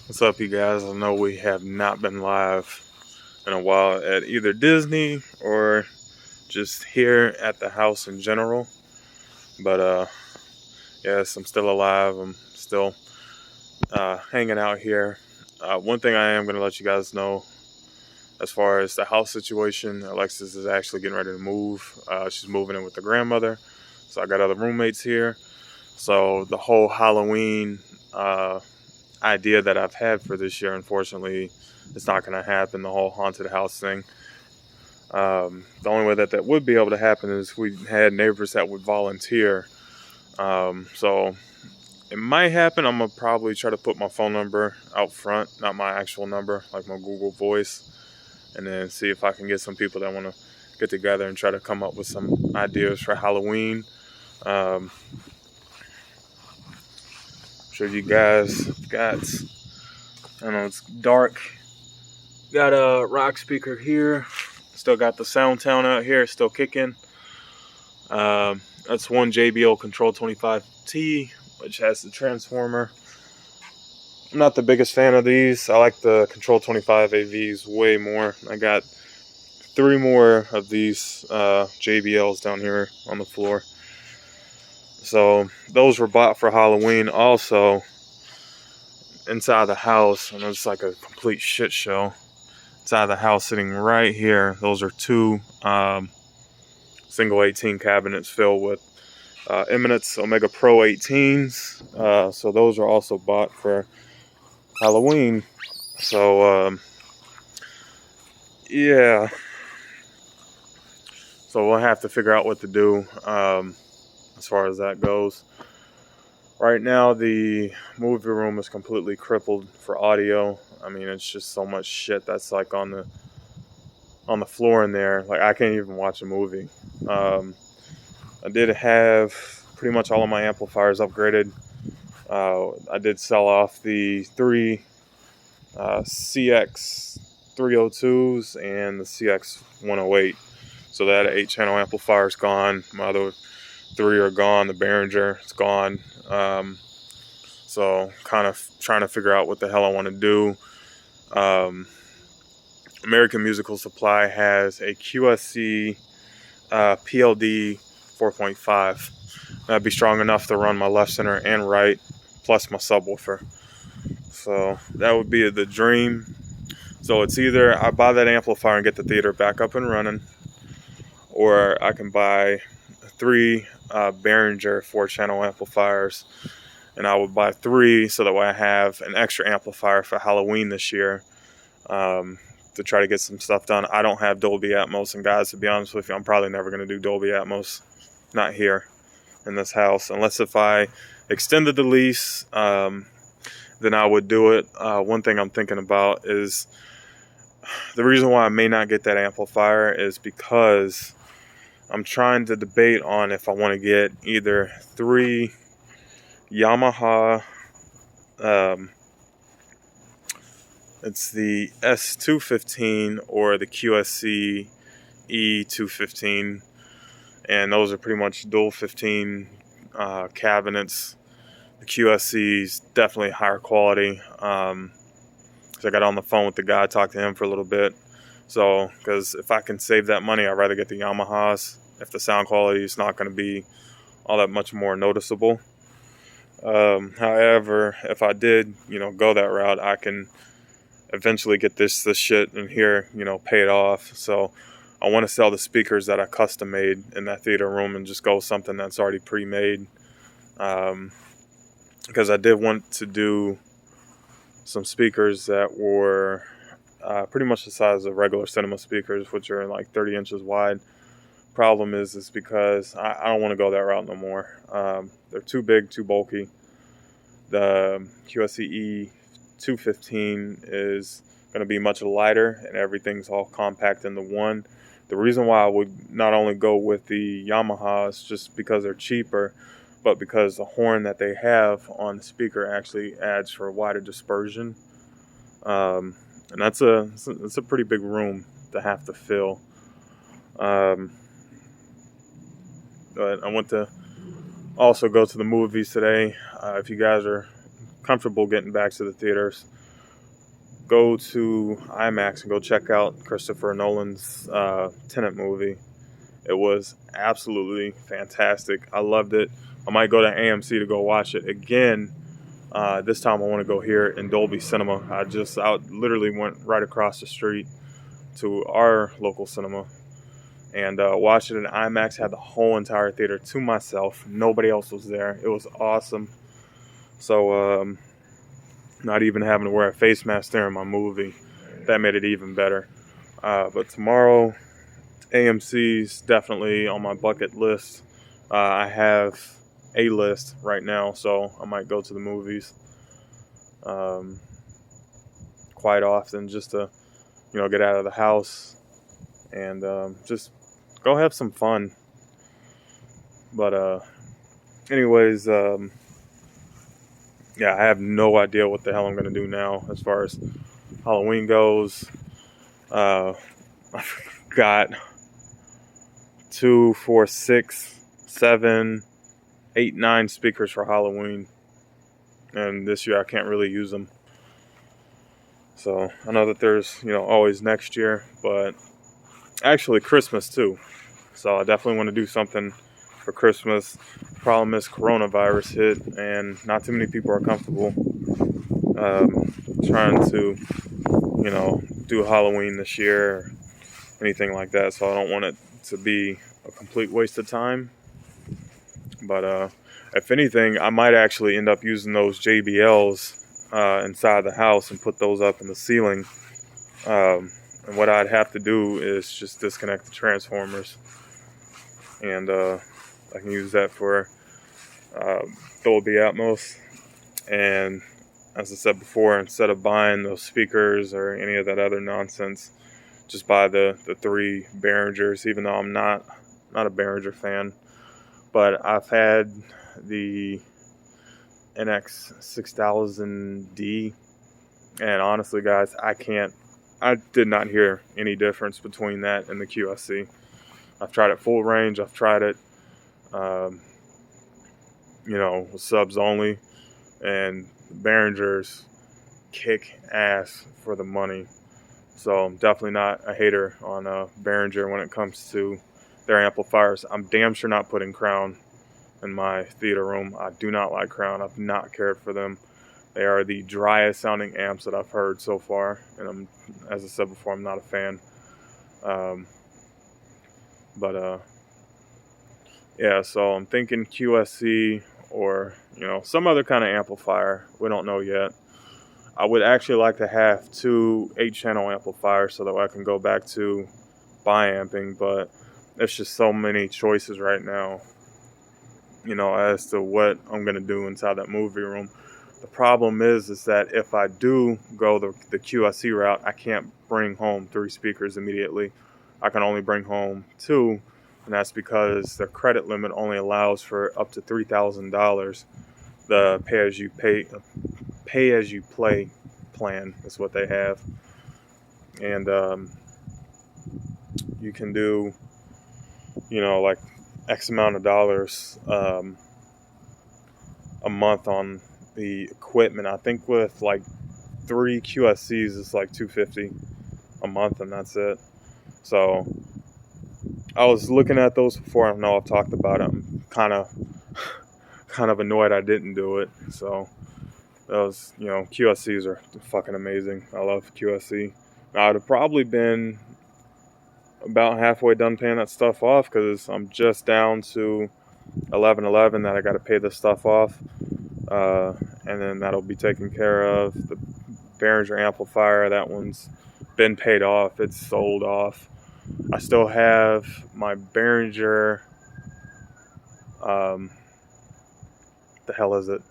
What's up, you guys? I know we have not been live in a while at either Disney or just here at the house in general. But yes, I'm still alive. I'm still hanging out here. One thing I am going to let you guys know as far as the house situation, Alexis is actually getting ready to move. She's moving in with the grandmother. So I got other roommates here. So the whole Halloween idea that I've had for this year, unfortunately, it's not going to happen. The whole haunted house thing. The only way that would be able to happen is we had neighbors that would volunteer. So it might happen. I'm gonna probably try to put my phone number out front, not my actual number, like my Google Voice, and then see if I can get some people that want to get together and try to come up with some ideas for Halloween. Sure you guys got, I don't know, it's dark. Got a rock speaker here. Still got the Soundtown out here, still kicking. That's one JBL Control 25T, which has the transformer. I'm not the biggest fan of these. I like the Control 25 AVs way more. I got 3 more of these JBLs down here on the floor. So those were bought for Halloween. Also, inside the house, and it's like a complete shit show. Inside the house, sitting right here, those are 2 single 18 cabinets filled with Eminence Omega Pro 18s. So those are also bought for Halloween. So yeah. So we'll have to figure out what to do as far as that goes. Right now, the movie room is completely crippled for audio. I mean, it's just so much shit that's like on the floor in there. Like, I can't even watch a movie. I did have pretty much all of my amplifiers upgraded. I did sell off the 3 CX 302s and the CX 108. So that 8-channel amplifier is gone. My other 3 are gone. The Behringer is gone. So kind of trying to figure out what the hell I want to do. American Musical Supply has a QSC PLD 4.5. That'd be strong enough to run my left, center, and right, plus my subwoofer. So that would be the dream. So it's either I buy that amplifier and get the theater back up and running, or I can buy 3 Behringer 4-channel amplifiers, and I would buy 3 so that way I have an extra amplifier for Halloween this year to try to get some stuff done. I don't have Dolby Atmos, and guys, to be honest with you, I'm probably never going to do Dolby Atmos, not here in this house, unless if I extended the lease, then I would do it. One thing I'm thinking about is the reason why I may not get that amplifier is because I'm trying to debate on if I want to get either 3 Yamaha, it's the S215 or the QSC E215, and those are pretty much dual 15 cabinets. The QSC is definitely higher quality. So I got on the phone with the guy, talked to him for a little bit. So, because if I can save that money, I'd rather get the Yamahas if the sound quality is not going to be all that much more noticeable. However, if I did, go that route, I can eventually get this shit in here, pay it off. So I want to sell the speakers that I custom made in that theater room and just go with something that's already pre-made. Because I did want to do some speakers that were pretty much the size of regular cinema speakers, which are like 30 inches wide. Problem is because I don't want to go that route no more. They're too big, too bulky. The QSCE 215 is going to be much lighter, and everything's all compact into one. The reason why I would not only go with the Yamahas just because they're cheaper, but because the horn that they have on the speaker actually adds for a wider dispersion. And that's a pretty big room to have to fill. But I want to also go to the movies today. If you guys are comfortable getting back to the theaters, go to IMAX and go check out Christopher Nolan's Tenet movie. It was absolutely fantastic. I loved it. I might go to AMC to go watch it again. This time I want to go here in Dolby Cinema. I literally went right across the street to our local cinema and watched it in IMAX. Had the whole entire theater to myself. Nobody else was there. It was awesome. So not even having to wear a face mask during my movie, that made it even better. But tomorrow, AMC's definitely on my bucket list. I have a list right now, so I might go to the movies quite often just to, get out of the house and just go have some fun. But anyways, yeah, I have no idea what the hell I'm going to do now as far as Halloween goes. I've got 2, 4, 6, 7, 8, 9 speakers for Halloween. And this year I can't really use them. So I know that there's, always next year, but actually Christmas too. So I definitely want to do something for Christmas. The problem is coronavirus hit and not too many people are comfortable trying to, do Halloween this year or anything like that. So I don't want it to be a complete waste of time. But if anything, I might actually end up using those JBLs inside the house and put those up in the ceiling. And what I'd have to do is just disconnect the transformers. And I can use that for Dolby Atmos. And as I said before, instead of buying those speakers or any of that other nonsense, just buy the 3 Behringers, even though I'm not a Behringer fan. But I've had the NX6000D, and honestly, guys, I did not hear any difference between that and the QSC. I've tried it full range. I've tried it, with subs only, and Behringers kick ass for the money. So I'm definitely not a hater on Behringer when it comes to their amplifiers. I'm damn sure not putting Crown in my theater room. I do not like Crown. I've not cared for them. They are the driest sounding amps that I've heard so far. And as I said before, I'm not a fan. Yeah, so I'm thinking QSC or, some other kind of amplifier. We don't know yet. I would actually like to have 2 8-channel amplifiers so that I can go back to bi-amping, but there's just so many choices right now, as to what I'm going to do inside that movie room. The problem is that if I do go the QSC route, I can't bring home 3 speakers immediately. I can only bring home 2, and that's because their credit limit only allows for up to $3,000. The pay-as-you-play plan is what they have. And you can do, like X amount of dollars a month on the equipment. I think with like 3 QSCs, it's like $250 a month, and that's it. So I was looking at those before. I know I've talked about it. I'm kind of annoyed I didn't do it. So those, QSCs are fucking amazing. I love QSC. I'd have probably been about halfway done paying that stuff off because I'm just down to $11.11 that I got to pay this stuff off, and then that'll be taken care of. The Behringer amplifier, that one's been paid off. It's sold off. I still have my Behringer. The hell is it?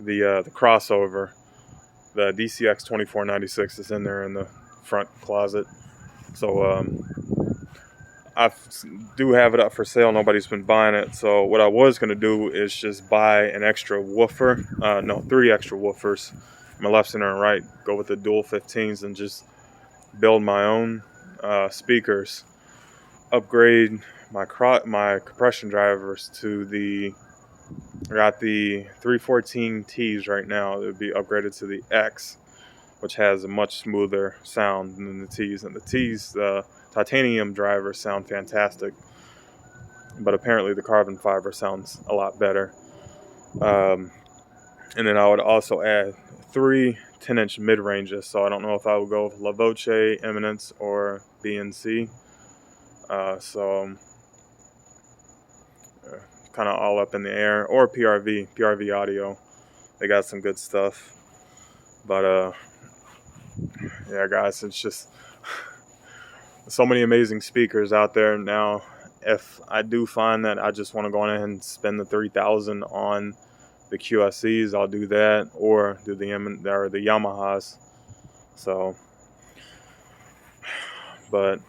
The crossover, the DCX 2496 is in there in the front closet. So I do have it up for sale. Nobody's been buying it. So what I was going to do is just buy an extra woofer. 3 extra woofers. My left, center, and right. Go with the dual 15s and just build my own speakers. Upgrade my compression drivers to I got the 314Ts right now. It would be upgraded to the X, which has a much smoother sound than the T's. And the T's, the titanium drivers sound fantastic, but apparently the carbon fiber sounds a lot better. And then I would also add 3 10-inch mid-ranges. So I don't know if I would go with La Voce, Eminence, or BNC. Kind of all up in the air, or PRV Audio. They got some good stuff. But yeah, guys, it's just so many amazing speakers out there now. If I do find that I just want to go ahead and spend the $3,000 on the QSCs, I'll do that, or do the Yamahas. So, but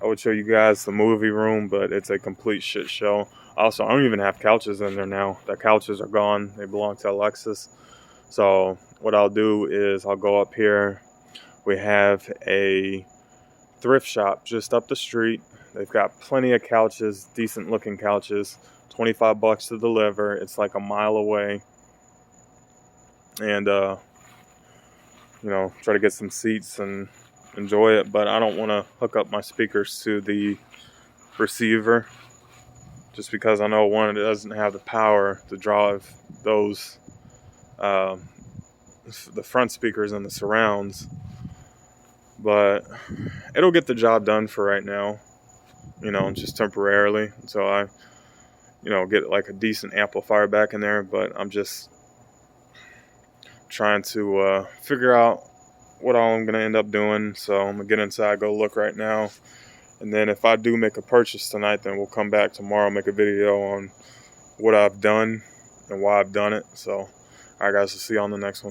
I would show you guys the movie room, but it's a complete shit show. Also, I don't even have couches in there now. The couches are gone. They belong to Alexis. So what I'll do is I'll go up here. We have a thrift shop just up the street. They've got plenty of couches, decent looking couches. $25 to deliver. It's like a mile away. And you know, try to get some seats and enjoy it. But I don't want to hook up my speakers to the receiver, just because I know, one, it doesn't have the power to drive those the front speakers and the surrounds. But it'll get the job done for right now, you know, just temporarily. So I, you know, get like a decent amplifier back in there. But I'm just trying to figure out what all I'm going to end up doing. So I'm going to get inside, go look right now. And then if I do make a purchase tonight, then we'll come back tomorrow, make a video on what I've done and why I've done it. So, all right, guys, we'll see you on the next one.